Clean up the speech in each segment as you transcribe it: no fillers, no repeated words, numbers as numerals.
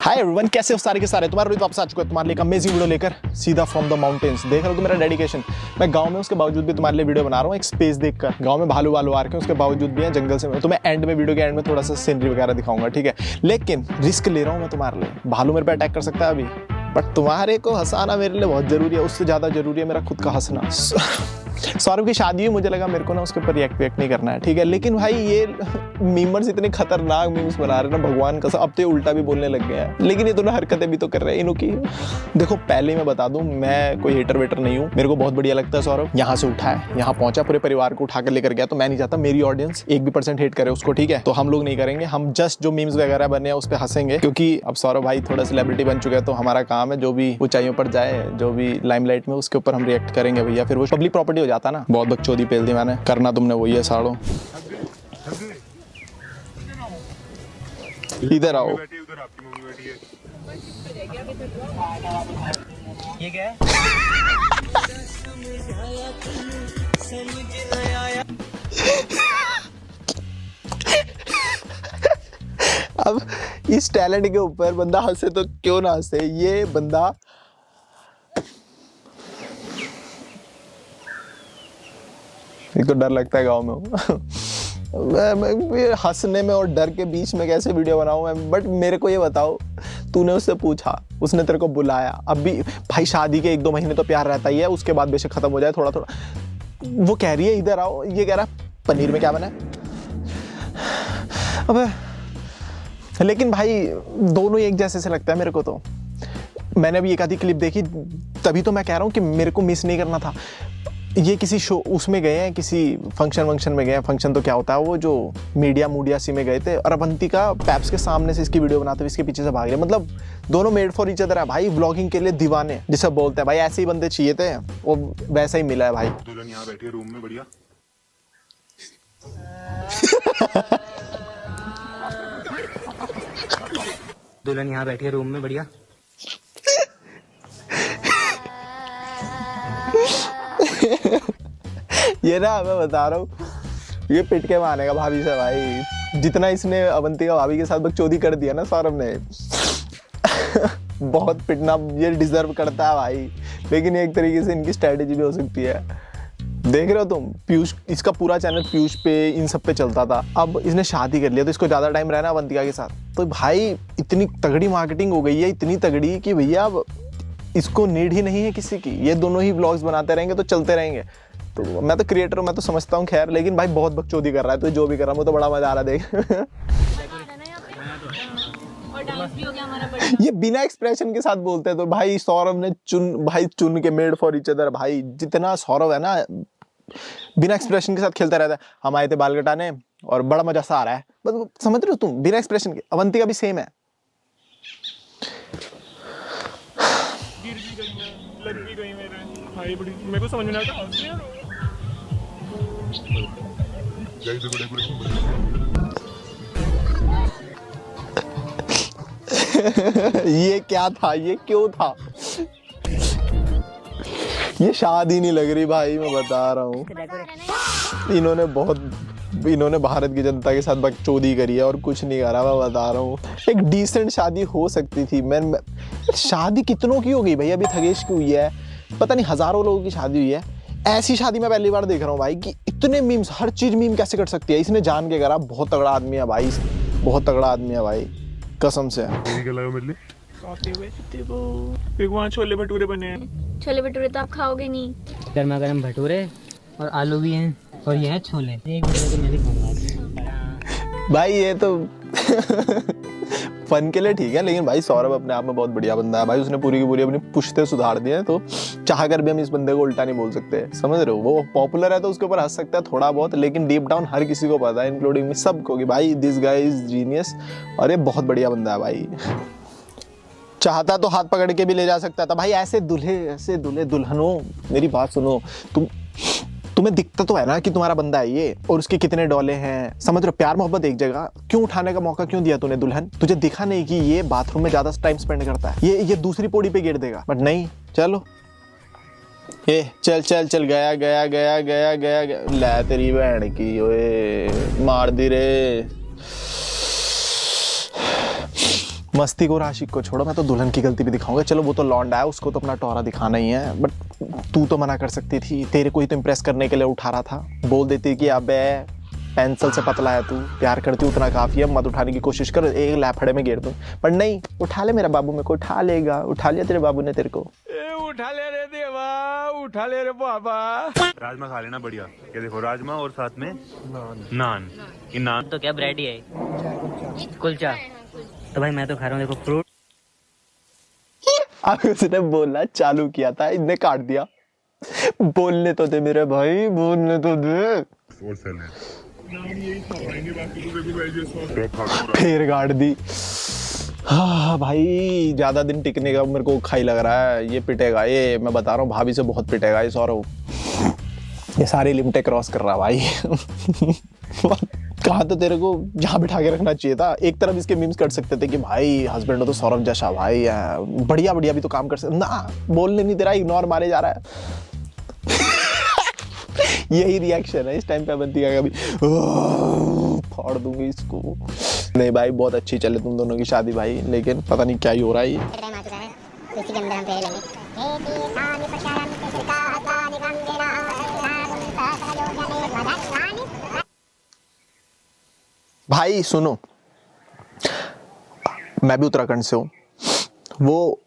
Hi everyone, कैसे हो सारे के सारे। तुम्हारा रोहित वापस आ चुका है तुम्हारे लिए एक अमेजिंग वीडियो लेकर, सीधा फ्रॉम द माउंटेन्स। देख रहे हो तो मेरा डेडिकेशन। मैं गांव में उसके बावजूद भी तुम्हारे लिए वीडियो बना रहा हूँ एक स्पेस देखकर। गांव में भालू वालू आ रखे हैं, उसके बावजूद भी है जंगल से। तो मैं एंड में, वीडियो के एंड में थोड़ा सा सीनरी वगैरह दिखाऊंगा, ठीक है। लेकिन रिस्क ले रहा हूँ मैं तुम्हारे लिए। भालू मेरे पे अटैक कर सकता है अभी, बट तुम्हारे को हंसाना मेरे लिए बहुत जरूरी है। उससे ज्यादा जरूरी है मेरा खुद का हंसना। सौरभ की शादी हुई, मुझे लगा मेरे को ना उसके ऊपर रिएक्ट नहीं करना है, ठीक है। लेकिन भाई ये मीमर्स इतने खतरनाक मीम्स बना रहे हैं ना, भगवान का। अब तो ये उल्टा भी बोलने लग गया है। लेकिन ये दोनों हरकतें भी तो कर रहे हैं इनकी। देखो पहले ही मैं बता दूं, मैं कोई हेटर वेटर नहीं हूँ। मेरे को बहुत बढ़िया लगता है सौरभ। यहाँ से उठा है, यहाँ पहुंचा, पूरे परिवार को उठा कर लेकर गया। तो मैं नहीं चाहता मेरी ऑडियंस 1% हेट करे उसको, ठीक है। तो हम लोग नहीं करेंगे। हम जस्ट जो मीम्स वगैरह बने उस पर हंसेंगे, क्योंकि अब सौरभ भाई थोड़ा सेलिब्रिटी बन चुका है। तो हमारा काम है जो भी ऊंचाइयों पर जाए, जो भी लाइमलाइट में, उसके ऊपर हम रिएक्ट करेंगे भैया। फिर वो पब्लिक प्रॉपर्टी हो जाता ना। बहुत बकचोदी पेल दी मैंने। करना तुमने वही है साड़ो। इधर आओ। ये क्या है? अब इस टैलेंट के ऊपर बंदा हंसे तो क्यों ना हंसे। ये बंदा तो डर लगता है गाँव में। मैं हंसने में और डर के बीच में कैसे वीडियो बनाऊं मैं। बट मेरे को ये बताओ, तूने उससे पूछा, उसने तेरे को बुलाया। अब भी भाई शादी के 1-2 महीने तो प्यार रहता ही है, उसके बाद बेशक खत्म हो जाए थोड़ा थोड़ा। वो कह रही है इधर आओ, ये कह रहा पनीर में क्या बना है। अबे लेकिन भाई दोनों एक जैसे से लगता है मेरे को। तो मैंने अभी एक आधी क्लिप देखी, तभी तो मैं कह रहा हूँ कि मेरे को मिस नहीं करना था। ये किसी शो उसमें गए हैं, किसी फंक्शन में गए हैं। फंक्शन तो क्या होता है, वो जो मीडिया सी में गए थे, और अवंतिका पैप्स के सामने से इसकी वीडियो बनाते हुए इसके पीछे से भाग रहे। मतलब दोनों मेड फॉर ईच अदर है भाई। व्लॉगिंग के लिए दीवाने जिसे बोलते हैं भाई। ऐसे ही बंदे चाहिए थे, वो वैसा ही मिला है भाई। दुल्हन यहाँ बैठी है रूम में, बढ़िया। दुल्हन यहाँ बैठी है रूम में, बढ़िया। ये ना मैं बता रहा हूँ, ये पिट के मानेगा भाभी से भाई। जितना इसने अवंतिका भाभी के साथ बकचोदी कर दिया ना सौरभ ने, बहुत पिटना ये डिजर्व करता है भाई। लेकिन एक तरीके से इनकी स्ट्रेटेजी भी हो सकती है। देख रहे हो तुम, पीयूष, इसका पूरा चैनल पीयूष पे, इन सब पे चलता था। अब इसने शादी कर लिया तो इसको ज्यादा टाइम रहना अवंतिका के साथ। तो भाई इतनी तगड़ी मार्केटिंग हो गई है, इतनी तगड़ी कि भैया अब इसको नीड ही नहीं है किसी की। ये दोनों ही व्लॉग्स बनाते रहेंगे तो चलते रहेंगे। तो मैं तो क्रिएटर हूँ, मैं तो समझता हूँ। खैर लेकिन भाई बहुत बकचोदी कर रहा है, तो जो भी कर रहा है, मुझे तो बड़ा मजा आ रहा है देख। ये बिना एक्सप्रेशन के साथ बोलते हैं। तो भाई सौरभ ने चुन के मेड फॉर ईच अदर भाई। जितना सौरभ है ना बिना एक्सप्रेशन के साथ खेलता रहता है। हम आए थे बाल कटाने और बड़ा मजा सा आ रहा है, बस समझ रहे हो तुम, बिना एक्सप्रेशन के। अवंतिका भी सेम है। लग भी गई मेरे भाई, बड़ी मेरे को समझ में नहीं आता। ये क्या था, ये क्यों था। ये शादी नहीं लग रही भाई, मैं बता रहा हूँ। इन्होंने भारत की जनता के साथ बकचोदी करी है और कुछ नहीं करा, मैं बता रहा हूँ। एक डिसेंट शादी हो सकती थी। मैं शादी कितनों की हो गई भाई, अभी थगेश की हुई है, पता नहीं हजारों लोगों की शादी हुई है। ऐसी शादी मैं पहली बार देख रहा हूँ भाई, कि इतने मीम्स, हर चीज मीम कैसे कर सकती है। इसने जान के करा। बहुत तगड़ा आदमी है भाई, बहुत तगड़ा आदमी है भाई, कसम से। वहाँ छोले भटूरे बने हैं। छोले भटूरे तो आप खाओगे नहीं। गर्मा गर्म भटूरे और आलू भी हैं, और ये है छोले। एक भटूरे तो मैं भी खाऊंगा भाई। ये तो फन के लिए ठीक है, लेकिन भाई सौरभ अपने आप में बहुत बढ़िया बंदा है भाई। उसने पूरी की पूरी अपनी पुश्ते सुधार दी है। तो चाह कर भी हम इस बंदे को उल्टा नहीं बोल सकते, समझ रहे हो। वो पॉपुलर है तो उसके ऊपर हंस सकता है थोड़ा बहुत, लेकिन डीप डाउन हर किसी को पता है, इंक्लूडिंग सबको, कि भाई दिस गाय इज जीनियस और ये बहुत बढ़िया बंदा है भाई। चाहता तो हाथ पकड़ के भी ले जा सकता था भाई। ऐसे दूल्हे दुल्हनों, मेरी बात सुनो। तुम्हें दिखता तो है ना कि तुम्हारा बंदा है ये, और उसके कितने डोले हैं, समझ रहे हो। प्यार मोहब्बत एक जगह, क्यों उठाने का मौका क्यों दिया तूने दुल्हन। तुझे दिखा नहीं कि ये बाथरूम में ज्यादा टाइम स्पेंड करता है, ये दूसरी पौड़ी पे गिर देगा। बट नहीं, चलो ए चल चल चल, गया गया गया गया गया गया। लै तेरी बहन की ओए, मार दी रे, मस्ती को आशिक को छोड़ो, मैं तो दुल्हन की गलती भी दिखाऊंगा। चलो वो तो लौंडा है, उसको तो अपना टोरा दिखाना ही है, बट तू तो मना कर सकती थी। तेरे को ही तो इम्प्रेस करने के लिए उठा रहा था। बोल देती कि अबे पेंसिल से पतला है तू, प्यार करती उतना काफी है, मत उठाने की कोशिश कर, एक लैफड़े में घेर दूं। पर नहीं, उठा ले मेरा बाबू, मेरे को उठा लेगा। उठा लिया तेरे बाबू ने तेरे को। उठा ले रे देवा, उठा ले रे बाबा। राजमा खा लेना बढ़िया। ये देखो राजमा और साथ में नान। ये नान तो क्या ब्रेड ही है, कुलचा। तो भाई मैं तो खा रहा हूँ, देखो फ्रूट। अब उसने बोलना चालू किया था, इनने काट दिया। बोलने तो दे मेरे भाई, बोलने तो दे। फिर गाड़ दी। हाँ भाई, ज्यादा दिन टिकने का मेरे को खाई लग रहा है। ये पिटेगा, ये मैं बता रहा हूँ, भाभी से बहुत पिटेगा ये सौरव। ये सारी लिमिटें क्रॉस कर रहा भाई। कहा तो तेरे को जहाँ बिठा के रखना चाहिए था। एक तरफ इसके मीम्स कर सकते थे कि भाई हस्बैंड हो तो सौरभ जैसा भाई है, बढ़िया बढ़िया भी तो काम कर सकते ना। बोलने नहीं दे रहा, इग्नोर मारे जा रहा है। यही रिएक्शन है इस टाइम पे बनती है, कभी फाड़ दूंगी इसको। नहीं भाई, बहुत अच्छी चले तुम दोनों की शादी भाई, लेकिन पता नहीं क्या ही हो रहा है ये। टाइम आ चुका है, तो इसी के अंदर हम फेरे लेंगे। भाई सुनो, मैं भी उत्तराखंड से हूँ। वो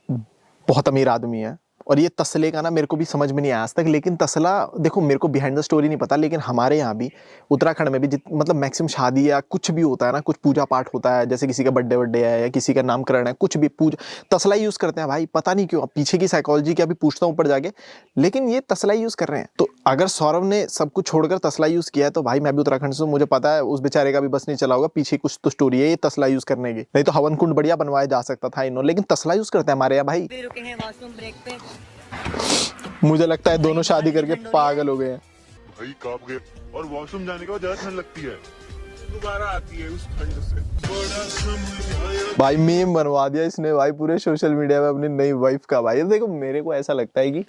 बहुत अमीर आदमी है, और ये तसले का ना मेरे को भी समझ में नहीं आया आज तक। लेकिन तसला देखो, मेरे को बिहाइंड द स्टोरी नहीं पता, लेकिन हमारे यहाँ भी उत्तराखंड में भी मतलब मैक्सिमम शादी या कुछ भी होता है ना, कुछ पूजा पाठ होता है, जैसे किसी का बर्थडे है या किसी का नामकरण है, कुछ भी पूजा, तसला यूज़ करते हैं भाई। पता नहीं क्यों, पीछे की साइकोलॉजी क्या भी पूछता हूँ ऊपर जाके, लेकिन ये तसला यूज़ कर रहे हैं। तो अगर सौरभ ने सब कुछ छोड़कर तसला यूज़ किया है, तो भाई मैं भी उत्तराखंड से हूँ, मुझे पता है उस बेचारे का भी बस नहीं चला होगा। पीछे कुछ तो स्टोरी है ये तसला यूज़ करने की, नहीं तो हवन कुंड बढ़िया बनवाया जा सकता था इन्होंने, लेकिन तसला यूज़ करते हैं हमारे यहाँ भाई। रुके हैं वॉशरूम ब्रेक पे। मुझे लगता है दोनों शादी करके पागल हो गए हैं भाई, कांप गए। और वॉशरूम जाने के बाद ज्यादा ठंड लगती है। दोबारा आती है उस ठंड से। बड़ा समय भाई। मीम बनवा दिया इसने भाई पूरे सोशल मीडिया में अपनी नई वाइफ का भाई। देखो मेरे को ऐसा लगता है कि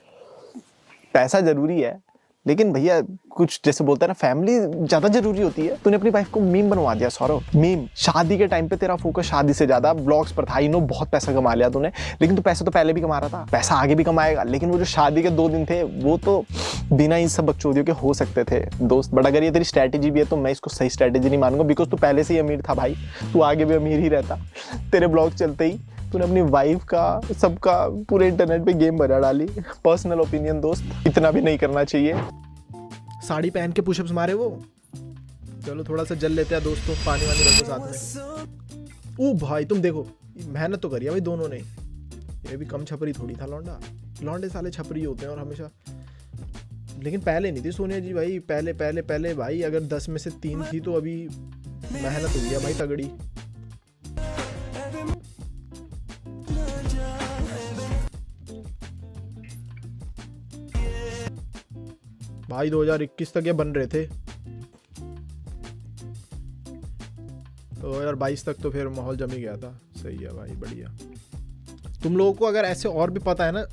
पैसा जरूरी है, लेकिन भैया कुछ जैसे बोलते हैं ना, फैमिली ज्यादा जरूरी होती है। तूने अपनी वाइफ को मीम बनवा दिया सौरभ। मीम, शादी के टाइम पे तेरा फोकस शादी से ज्यादा ब्लॉग्स पर था। आई नो बहुत पैसा कमा लिया तूने, लेकिन तू पैसा तो पहले भी कमा रहा था, पैसा आगे भी कमाएगा। लेकिन वो जो शादी के 2 दिन थे, वो तो बिना इन सब बकचोदियों के हो सकते थे दोस्त। बट अगर ये तेरी स्ट्रैटेजी भी है तो मैं इसको सही स्ट्रैटेजी नहीं मानूंगा, बिकॉज तू पहले से ही अमीर था भाई, तू आगे भी अमीर ही रहता। तेरे ब्लॉग चलते ही तूने अपनी वाइफ का, सबका पूरे इंटरनेट पे गेम बना डाली। पर्सनल ओपिनियन दोस्त, इतना भी नहीं करना चाहिए। साड़ी पहन के पुशअप्स मारे वो। चलो थोड़ा सा जल लेते हैं दोस्तों, पानी वानी रखो साथ में। ओ भाई तुम देखो, मेहनत तो करी है भाई दोनों ने। ये भी कम छपरी थोड़ी था लौंडा। लौंडे साले छपरी होते हैं और हमेशा, लेकिन पहले नहीं थी सोनिया जी भाई। पहले पहले पहले भाई, अगर 10 में से 3 थी तो अभी मेहनत हुई है भाई तगड़ी। भाई 2021 तक ये बन रहे थे, 2022 तक तो फिर माहौल जम ही गया था। सही है भाई, बढ़िया। तुम लोगों को अगर ऐसे और भी पता है ना,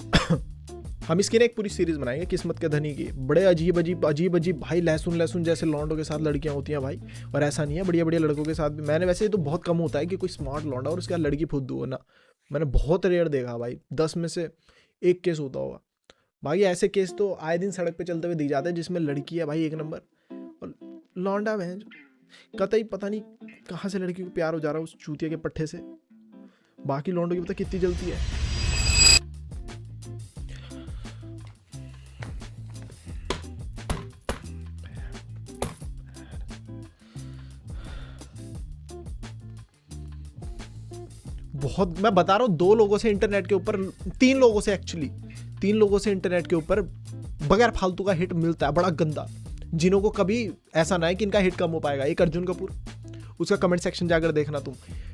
हम इसकी ना एक पूरी सीरीज बनाएंगे किस्मत के धनी की। बड़े अजीब अजीब भाई, लहसुन जैसे लौंडों के साथ लड़कियां होती हैं भाई। और ऐसा नहीं है, बढ़िया बढ़िया लड़कों के साथ भी। मैंने वैसे ये तो बहुत कम होता है कि कोई स्मार्ट लौंडा और उसके साथ लड़की फुद्दू हो ना। मैंने बहुत रेयर देखा भाई, 10 में से 1 केस होता होगा। बाकी ऐसे केस तो आए दिन सड़क पे चलते हुए दिख जाते हैं, जिसमें लड़की है भाई 1 नंबर और लौंडा में कतई पता नहीं कहाँ से लड़की को प्यार हो जा रहा है उस चूतिया के पट्टे से। बाकी लौंडों की पता कितनी जलती है। बहुत, मैं बता रहा हूँ 2 लोगों से इंटरनेट के ऊपर, 3 लोगों से एक्चुअली 3 लोगों से इंटरनेट के ऊपर बगैर फालतू का हिट मिलता है, बड़ा गंदा, जिन्हों को कभी ऐसा ना है कि इनका हिट कम हो पाएगा। एक अर्जुन कपूर, उसका कमेंट सेक्शन जाकर देखना तुम।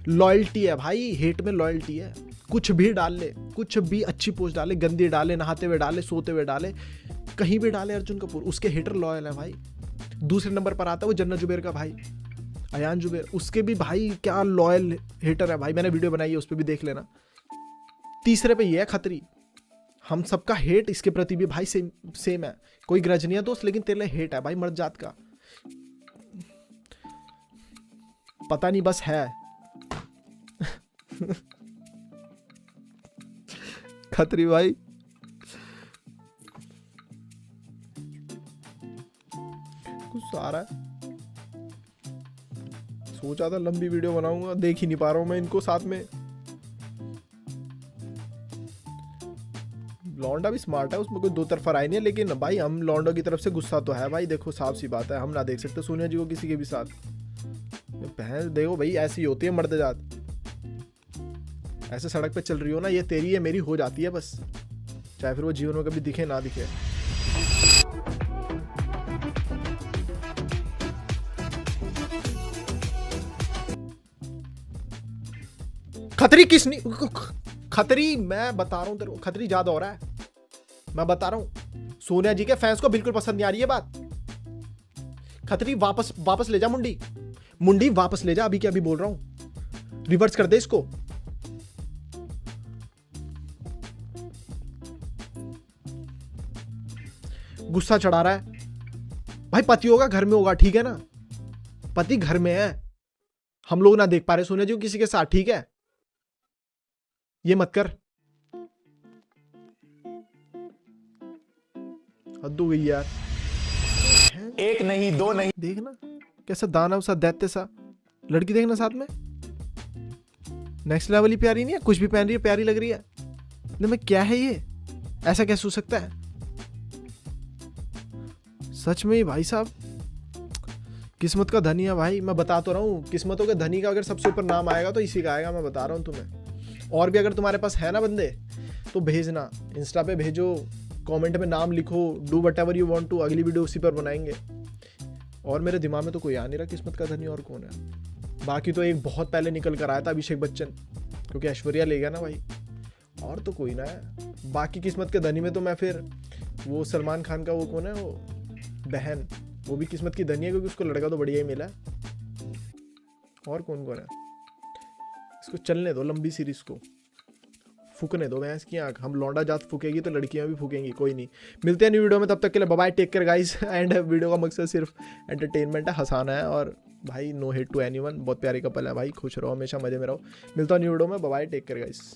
लॉयल्टी है भाई, हेट में लॉयल्टी है। कुछ भी डाल ले, कुछ भी अच्छी पोस्ट डाले, गंदी डाले, नहाते हुए डाले, सोते हुए डाले, कहीं भी डाले अर्जुन कपूर, उसके हेटर लॉयल है भाई। दूसरे नंबर पर आता है वो जन्नत जुबेर का भाई, अयान जुबेर, उसके भी भाई क्या लॉयल हेटर है भाई। मैंने वीडियो बनाई है, उस पर भी देख लेना। तीसरे पे ये है खतरी। हम सबका हेट इसके प्रति भी भाई सेम है। कोई ग्रज नहीं है दोस्त, लेकिन तेरे लिए हेट है भाई, मर्द जात का। पता नहीं बस है। खतरी भाई कुछ आ रहा है। सोचा था लंबी वीडियो बनाऊंगा, देख ही नहीं पा रहा हूं मैं इनको साथ में। लौंडा भी स्मार्ट है, उसमें कोई दो तरफा राय नहीं है, लेकिन भाई हम लौंडो की तरफ से गुस्सा तो है भाई। देखो साफ सी बात है, हम ना देख सकते सोनिया जी को किसी के भी साथ। बहन देखो भाई, ऐसी होती है मर्द जात। ऐसे सड़क पे चल रही हो ना, ये तेरी है मेरी हो जाती है बस, चाहे फिर वो जीवन में कभी दिखे ना दिखे। खतरी किस नहीं, खतरी मैं बता रहा हूं तेरे को, खतरी ज्यादा हो रहा है। मैं बता रहा हूं सोनिया जी के फैंस को बिल्कुल पसंद नहीं आ रही है बात। खतरी वापस ले जा मुंडी, मुंडी वापस ले जा, अभी क्या अभी बोल रहा हूं, रिवर्स कर दे इसको। गुस्सा चढ़ा रहा है भाई। पति होगा घर में होगा, ठीक है ना, पति घर में है, हम लोग ना देख पा रहे सोनिया जी को किसी के साथ, ठीक है, ये मत कर। हद हो गई यार। एक नहीं दो नहीं, देखना कैसा दानव सा दैत्य सा लड़की, देखना साथ में नेक्स्ट लेवल ही प्यारी नहीं है, कुछ भी पहन रही है प्यारी लग रही है। मैं क्या है ये, ऐसा कैसे हो सकता है सच में ही भाई साहब। किस्मत का धनी है भाई, मैं बता तो रहा हूँ, किस्मतों के धनी का अगर सबसे ऊपर नाम आएगा तो इसी का आएगा, मैं बता रहा हूँ तुम्हें। और भी अगर तुम्हारे पास है ना बंदे तो भेजना, इंस्टा पे भेजो, कमेंट में नाम लिखो, do whatever you want to, अगली वीडियो उसी पर बनाएंगे। और मेरे दिमाग में तो कोई आ नहीं रहा किस्मत का धनी और कौन है। बाकी तो एक बहुत पहले निकल कर आया था, अभिषेक बच्चन, क्योंकि ऐश्वर्या ले गया ना भाई, और तो कोई ना है। बाकी किस्मत के धनी में तो मैं फिर वो सलमान खान का वो कौन है, वो बहन, वो भी किस्मत की धनी है क्योंकि उसको लड़का तो बढ़िया ही मिला है। और कौन कौन है, इसको चलने दो लंबी सीरीज को, फूकने दो भैंस की आंख। हम लौंडा जात फूकेगी तो लड़कियां भी फूकेंगी, कोई नहीं। मिलते हैं न्यू वीडियो में, तब तक के लिए bye bye, take care guys. And video का मकसद सिर्फ एंटरटेनमेंट है, हंसाना है, और भाई नो हेट टू एनीवन, बहुत प्यारे कपल है भाई, खुश रहो हमेशा, मजे में रहो। मिलता हूं न्यू वीडियो में, bye bye, take care guys.